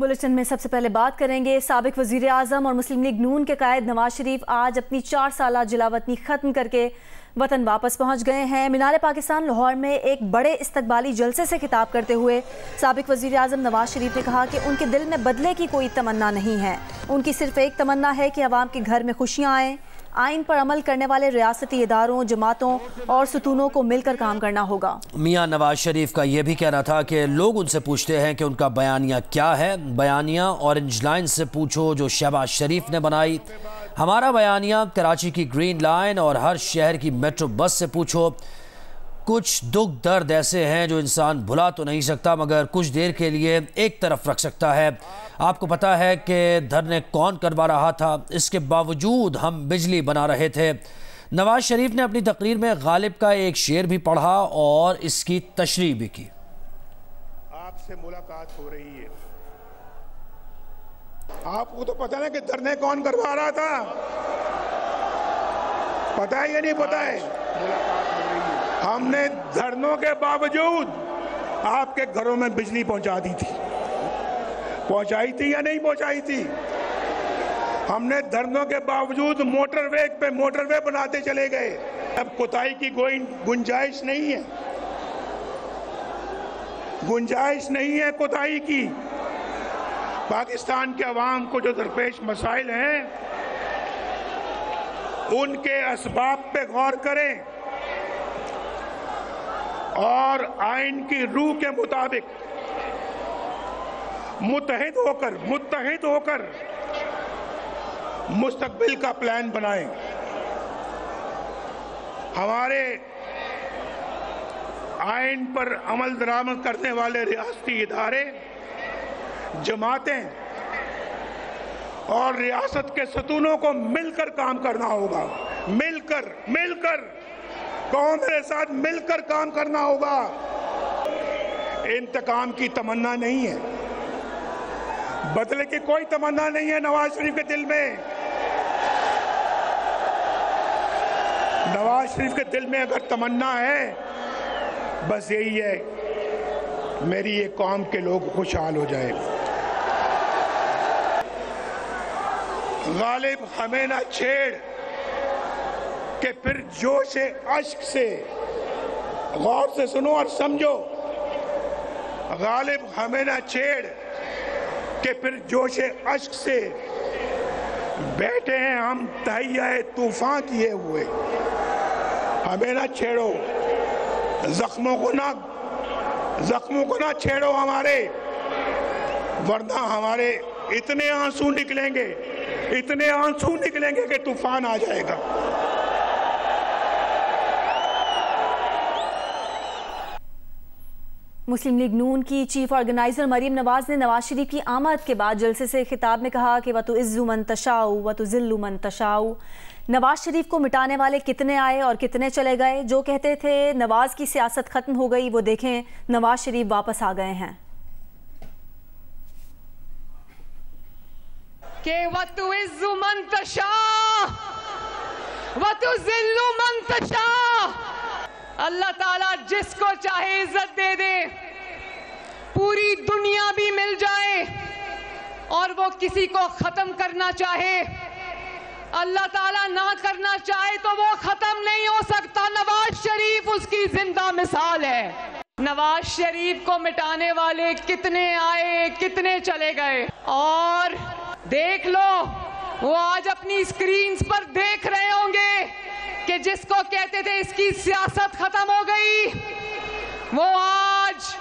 Bulletin में सबसे पहले बात करेंगे साबिक वजीर आजम और मुस्लिम लीग नून के कायद नवाज शरीफ आज अपनी 4 साला जिलावतनी खत्म करके वतन वापस पहुंच गए हैं। मीनार पाकिस्तान लाहौर में एक बड़े इस्तकबाली जलसे से खिताब करते हुए साबिक वजीर आजम नवाज शरीफ ने कहा कि उनके दिल में बदले की कोई तमन्ना नहीं है, उनकी सिर्फ एक तमन्ना है कि अवाम के घर में खुशियाँ आएँ। आइन पर अमल करने वाले रियासती इदारों, जमातों और सुतूनों को मिलकर काम करना होगा। मियां नवाज शरीफ का यह भी कहना था कि लोग उनसे पूछते हैं कि उनका बयानिया क्या है। बयानिया ऑरेंज लाइन से पूछो जो शहबाज शरीफ ने बनाई, हमारा बयानिया कराची की ग्रीन लाइन और हर शहर की मेट्रो बस से पूछो। कुछ दुख दर्द ऐसे हैं जो इंसान भुला तो नहीं सकता मगर कुछ देर के लिए एक तरफ रख सकता है। आपको पता है कि धरने कौन करवा रहा था, इसके बावजूद हम बिजली बना रहे थे। नवाज शरीफ ने अपनी तकरीर में गालिब का एक शेर भी पढ़ा और इसकी तशरीह भी की। आपसे मुलाकात हो रही है, आपको तो पता है कि धरने कौन करवा रहा था, पता है या नहीं पता है? मुलाकात हो रही है। हमने धरनों के बावजूद आपके घरों में बिजली पहुंचा दी थी, पहुंचाई थी या नहीं पहुंचाई थी? हमने धरनों के बावजूद मोटरवे पे मोटरवे बनाते चले गए। अब कोताही की कोई गुंजाइश नहीं है, गुंजाइश नहीं है कोताही की। पाकिस्तान के अवाम को जो दरपेश मसाइल हैं उनके असबाब पे गौर करें और आइन की रूह के मुताबिक मुत्तहिद होकर मुस्तकबिल का प्लान बनाएं। हमारे आइन पर अमल दरामद करने वाले रियासती इदारे, जमातें और रियासत के सतूनों को मिलकर काम करना होगा। मिलकर कौन मेरे साथ मिलकर काम करना होगा। इंतकाम की तमन्ना नहीं है, बदले की कोई तमन्ना नहीं है नवाज शरीफ के दिल में। नवाज शरीफ के दिल में अगर तमन्ना है बस यही है, मेरी ये कौम के लोग खुशहाल हो जाए। गालिब हमें ना छेड़ कि फिर जोश अश्क से, गौर से सुनो और समझो, गालिब हमें ना छेड़ कि फिर जोश अश्क से बैठे हैं हम तहैया तूफान किए हुए। हमें ना छेड़ो, जख्मों को ना छेड़ो हमारे, वरना हमारे इतने आंसू निकलेंगे कि तूफान आ जाएगा। मुस्लिम लीग नून की चीफ ऑर्गेनाइजर मरीम नवाज ने नवाज शरीफ की आमद के बाद जलसे से खिताब में कहा कि वतु इज़्ज़ु मन तशाऊ वतु ज़िल्लु मन तशाऊ। नवाज शरीफ को मिटाने वाले कितने आए और कितने चले गए। जो कहते थे नवाज की सियासत खत्म हो गई, वो देखें नवाज शरीफ वापस आ गए हैं। के वतु इज़्ज़ु मन तशा वतु ज़िल्लु मन तशा। अल्लाह ताला जिसको चाहे इज्जत दे दे, पूरी दुनिया भी मिल जाए और वो किसी को खत्म करना चाहे, अल्लाह ताला ना करना चाहे तो वो खत्म नहीं हो सकता। नवाज शरीफ उसकी जिंदा मिसाल है। नवाज शरीफ को मिटाने वाले कितने आए कितने चले गए, और देख लो वो आज अपनी स्क्रीन्स पर देख रहे होंगे कि जिसको कहते थे इसकी सियासत खत्म हो गई, वो आज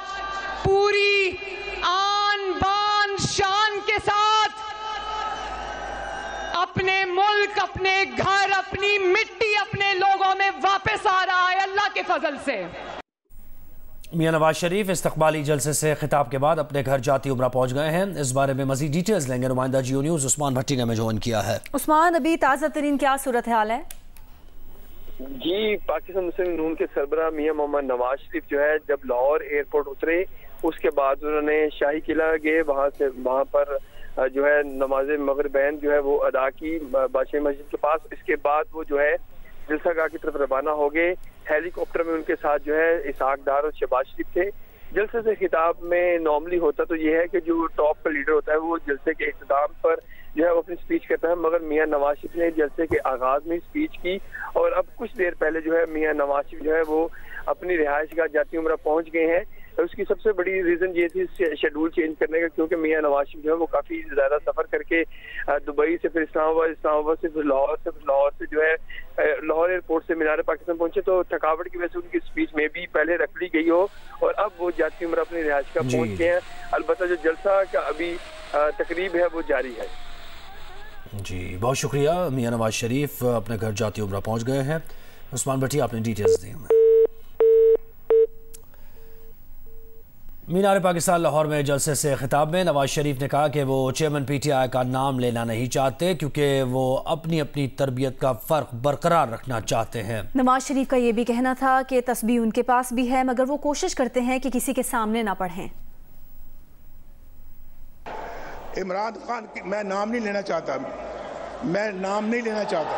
पूरी आन बान शान के साथ अपने मुल्क, अपने घर, अपनी मिट्टी, अपने लोगों में वापस आ रहा है अल्लाह के फजल से। मियां नवाज शरीफ इस्तकबाली जलसे से खिताब के बाद अपने घर जाती उम्रा पहुंच गए हैं। इस बारे में मजीद डिटेल्स लेंगे नुमाइंदा जियो न्यूज़ उस्मान भट्टी ने हमें ज्वाइन किया है। उस्मान, अभी ताज़ा तरीन क्या सूरत हाल है? जी, पाकिस्तान मुस्लिम नून के सरबराह मियां मोहम्मद नवाज शरीफ जो है जब लाहौर एयरपोर्ट उतरे उसके बाद उन्होंने शाही किला गए, वहाँ पर जो है नमाज मगरिबैन जो है वो अदा की बादशाही मस्जिद के पास। इसके बाद वो जो है जलसागाह की तरफ रवाना हो गए। हेलीकॉप्टर में उनके साथ जो है इसहाक डार और शहबाज शरीफ थे। जलसे से खिताब में नॉर्मली होता तो ये है कि जो टॉप का लीडर होता है वो जलसे के इख्तिताम पर जो है वो अपनी स्पीच करता है, मगर मियां नवाज शरीफ ने जलसे के आगाज में स्पीच की और अब कुछ देर पहले जो है मियां नवाज शरीफ जो है वो अपनी रिहाइश गाह जाती उम्रा पहुंच गए हैं। उसकी सबसे बड़ी रीजन ये थी शेड्यूल चेंज करने का, क्योंकि मियां नवाज शरीफ जो है वो काफी ज्यादा सफर करके दुबई से फिर इस्लामाबाद से फिर लाहौर से जो है लाहौर एयरपोर्ट से मीनार पाकिस्तान पहुंचे, तो थकावट की वजह से उनकी स्पीच में भी पहले रख ली गई हो और अब वो जाती उम्र अपनी रिहाइश गाह पहुंच गए हैं। अलबत्ता जो जलसा का अभी तकरीब है वो जारी है। जी बहुत शुक्रिया। मियां नवाज शरीफ अपने घर जाती उम्रा पहुंच गए हैं। उस्मान भट्टी आपने डिटेल्स दी हमें। मीनार पाकिस्तान लाहौर में जलसे से खिताब में नवाज शरीफ ने कहा कि वो चेयरमैन पीटीआई का नाम लेना नहीं चाहते क्योंकि वो अपनी अपनी तरबियत का फ़र्क बरकरार रखना चाहते हैं। नवाज शरीफ का ये भी कहना था कि तस्बीह उनके पास भी है मगर वो कोशिश करते हैं कि किसी के सामने ना पढ़ें। इमरान खान की मैं नाम नहीं लेना चाहता, मैं नाम नहीं लेना चाहता।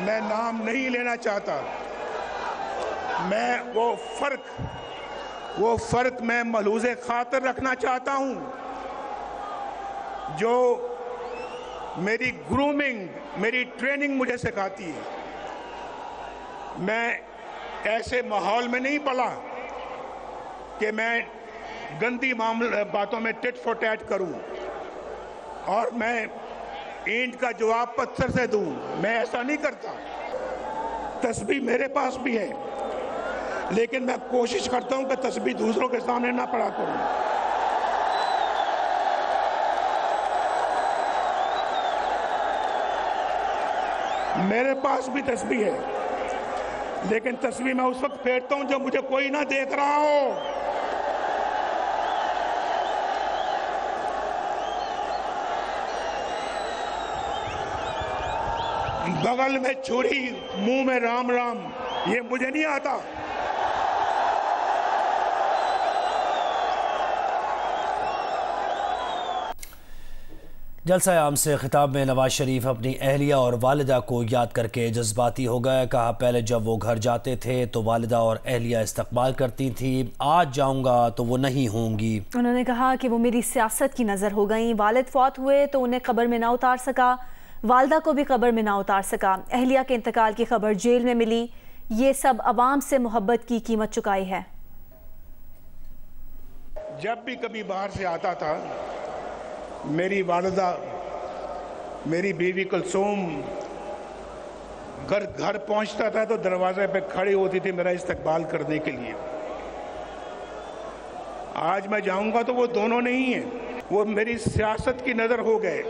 मैं नाम नहीं लेना चाहता। मैं वो फर्क मैं मलूज़े खातिर रखना चाहता हूं जो मेरी ग्रूमिंग, मेरी ट्रेनिंग मुझे सिखाती है। मैं ऐसे माहौल में नहीं पला कि मैं गंदी बातों में टिट फॉर टैट करूं और मैं ईंट का जवाब पत्थर से दूं। मैं ऐसा नहीं करता। तस्बीह मेरे पास भी है लेकिन मैं कोशिश करता हूं कि तस्बीह दूसरों के सामने ना पढ़ा करूं। मेरे पास भी तस्बीह है लेकिन तस्बीह मैं उस वक्त फेरता हूं जब मुझे कोई ना देख रहा हो। बगल में छुरी, मुंह में राम राम, ये मुझे नहीं आता। जलसा आम से खिताब में नवाज शरीफ अपनी अहलिया और वालिदा को याद करके जज्बाती हो गए। कहा पहले जब वो घर जाते थे तो वालिदा और अहलिया इस्तकबाल करती थी, आज जाऊंगा तो वो नहीं होंगी। उन्होंने कहा कि वो मेरी सियासत की नज़र हो गई। वालिद फौत हुए तो उन्हें कब्र में ना उतार सका, वालदा को भी कब्र में ना उतार सका। अहलिया के इंतकाल की खबर जेल में मिली। ये सब अवाम से मोहब्बत की कीमत चुकाई है। जब भी कभी बाहर से आता था मेरी वालिदा, मेरी बीवी कुलसूम घर पहुंचता था तो दरवाजे पे खड़ी होती थी मेरा इस्तकबाल करने के लिए। आज मैं जाऊंगा तो वो दोनों नहीं है, वो मेरी सियासत की नजर हो गए।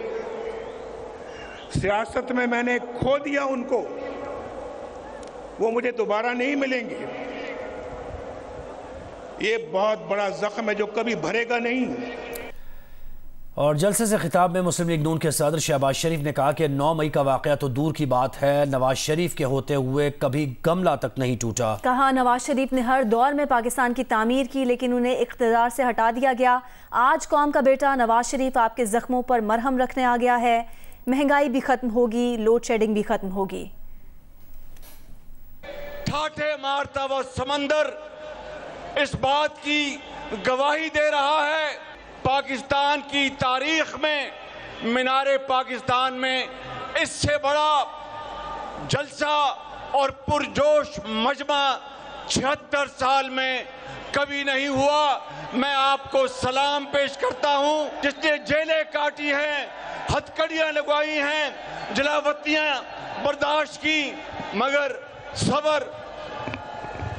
सियासत में मैंने खो दिया उनको, वो मुझे दोबारा नहीं मिलेंगे। ये बहुत बड़ा जख्म है जो कभी भरेगा नहीं। और जलसे से खिताब में मुस्लिम लीग नून के सदर शहबाज शरीफ ने कहा कि 9 मई का वाक़या तो दूर की बात है, नवाज शरीफ के होते हुए कभी गमला तक नहीं टूटा। कहा नवाज शरीफ ने हर दौर में पाकिस्तान की तामीर की लेकिन उन्हें इख्तिदार से हटा दिया गया। आज कौम का बेटा नवाज शरीफ आपके जख्मों पर मरहम रखने आ गया है। महंगाई भी खत्म होगी, लोड शेडिंग भी खत्म होगी। ठाठे मारता वो समंदर इस बात की गवाही दे रहा है, पाकिस्तान की तारीख में, मीनारे पाकिस्तान में इससे बड़ा जलसा और पुरजोश मजमा 76 साल में कभी नहीं हुआ। मैं आपको सलाम पेश करता हूं जिसने जेलें काटी हैं, हथकड़ियां लगवाई हैं, जलावतियां बर्दाश्त की, मगर सबर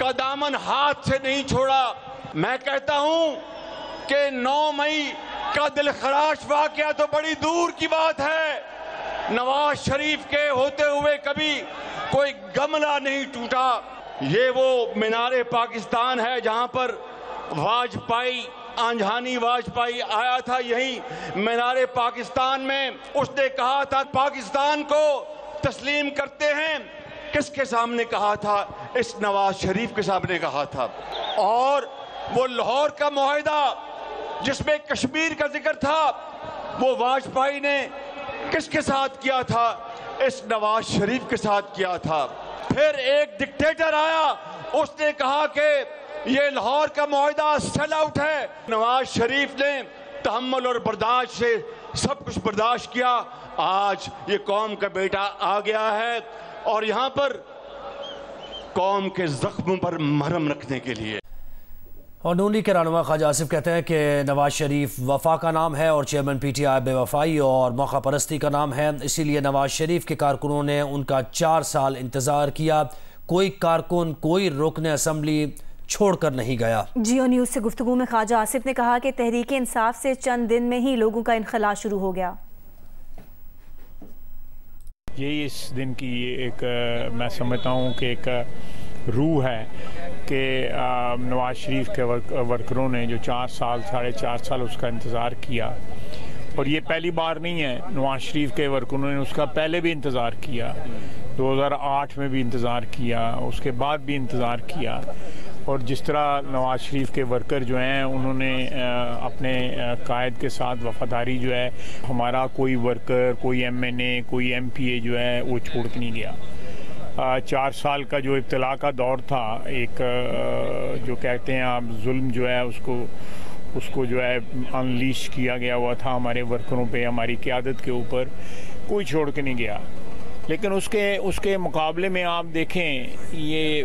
का दामन हाथ से नहीं छोड़ा। मैं कहता हूं कि 9 मई का दिलखराश वाकया तो बड़ी दूर की बात है, नवाज शरीफ के होते हुए कभी कोई गमला नहीं टूटा। ये वो मीनारे पाकिस्तान है जहां पर वाजपेयी, आंजहानी वाजपेयी आया था। यही मीनारे पाकिस्तान में उसने कहा था पाकिस्तान को तस्लीम करते हैं। किसके सामने कहा था? इस नवाज शरीफ के सामने कहा था। और वो लाहौर का मुआहिदा जिसमें कश्मीर का जिक्र था वो वाजपेयी ने किसके साथ किया था? इस नवाज शरीफ के साथ किया था। फिर एक डिक्टेटर आया, उसने कहा कि ये लाहौर का मुआहिदा सेल आउट है। नवाज शरीफ ने तहम्मुल और बर्दाश्त से सब कुछ बर्दाश्त किया। आज ये कौम का बेटा आ गया है और यहाँ पर कौम के जख्मों पर मरहम रखने के लिए। और नून लीग के रहनुमा ख्वाजा आसिफ कहते हैं कि नवाज शरीफ वफा का नाम है और चेयरमैन PTI बेवफाई और मौका परस्ती का नाम है, इसीलिए नवाज शरीफ के कारकुनों ने उनका 4 साल इंतज़ार किया। कोई कारकुन, कोई रुकन असम्बली छोड़कर नहीं गया। जियो न्यूज़ से गुफ्तगू में ख्वाजा आसिफ ने कहा कि तहरीक इंसाफ से चंद दिन में ही लोगों का इनखला शुरू हो गया। यही इस दिन की एक मैं समझता हूँ कि एक रूह है कि नवाज शरीफ के वर्करों ने जो 4 साल 4.5 साल उसका इंतज़ार किया, और ये पहली बार नहीं है, नवाज शरीफ के वर्करों ने उसका पहले भी इंतज़ार किया, 2008 में भी इंतज़ार किया, उसके बाद भी इंतज़ार किया। और जिस तरह नवाज शरीफ के वर्कर जो हैं उन्होंने अपने कायद के साथ वफादारी जो है, हमारा कोई वर्कर, कोई MNA, कोई MPA जो है वो छोड़ के नहीं गया। 4 साल का जो इब्तिला का दौर था, एक जो कहते हैं आप जुल्म जो है उसको जो है अनलीश किया गया हुआ था हमारे वर्करों पे, हमारी क़यादत के ऊपर, कोई छोड़ के नहीं गया। लेकिन उसके मुकाबले में आप देखें, ये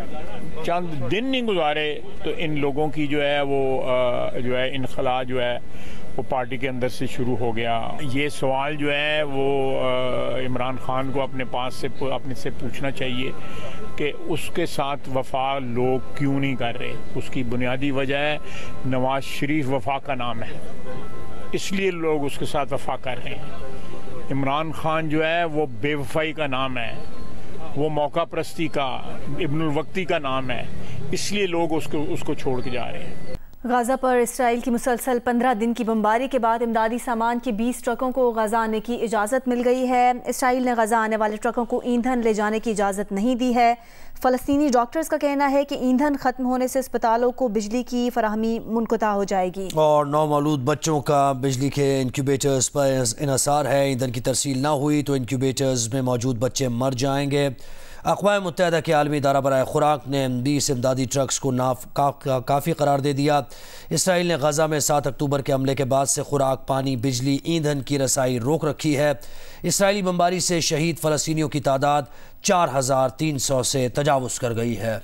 चंद दिन नहीं गुजारे तो इन लोगों की जो है वो जो है इनखला जो है वो पार्टी के अंदर से शुरू हो गया। ये सवाल जो है वो इमरान खान को अपने से पूछना चाहिए कि उसके साथ वफा लोग क्यों नहीं कर रहे। उसकी बुनियादी वजह है नवाज शरीफ वफा का नाम है, इसलिए लोग उसके साथ वफा कर रहे हैं। इमरान खान जो है वो बेवफाई का नाम है, वो मौका परस्ती का, इब्नुल वक्ती का नाम है, इसलिए लोग उसको छोड़ के जा रहे हैं। गाज़ा पर इसराइल की मुसलसल 15 दिन की बमबारी के बाद इमदादी सामान के 20 ट्रकों को गाज़ा आने की इजाज़त मिल गई है। इसराइल ने गाज़ा आने वाले ट्रकों को ईंधन ले जाने की इजाज़त नहीं दी है। फ़लस्तीनी डॉक्टर्स का कहना है कि ईंधन ख़त्म होने से अस्पतालों को बिजली की फराहमी मुनक़ता हो जाएगी। और नौमौलूद बच्चों का बिजली के इंक्यूबेटर्स पर इन्हसार है। ईंधन की तरसील ना हुई तो इंक्यूबेटर्स में मौजूद बच्चे मर जाएंगे। अक़वाम मुत्तहिदा के आलमी इदारा बराए खुराक ने 20 इमदादी ट्रक्स को काफ़ी करार दे दिया। इसराइल ने गज़ा में 7 अक्टूबर के हमले के बाद से खुराक, पानी, बिजली, ईंधन की रसाई रोक रखी है। इसराइली बमबारी से शहीद फ़लस्तीनियों की तादाद 4300 से तजावुज़ कर गई है।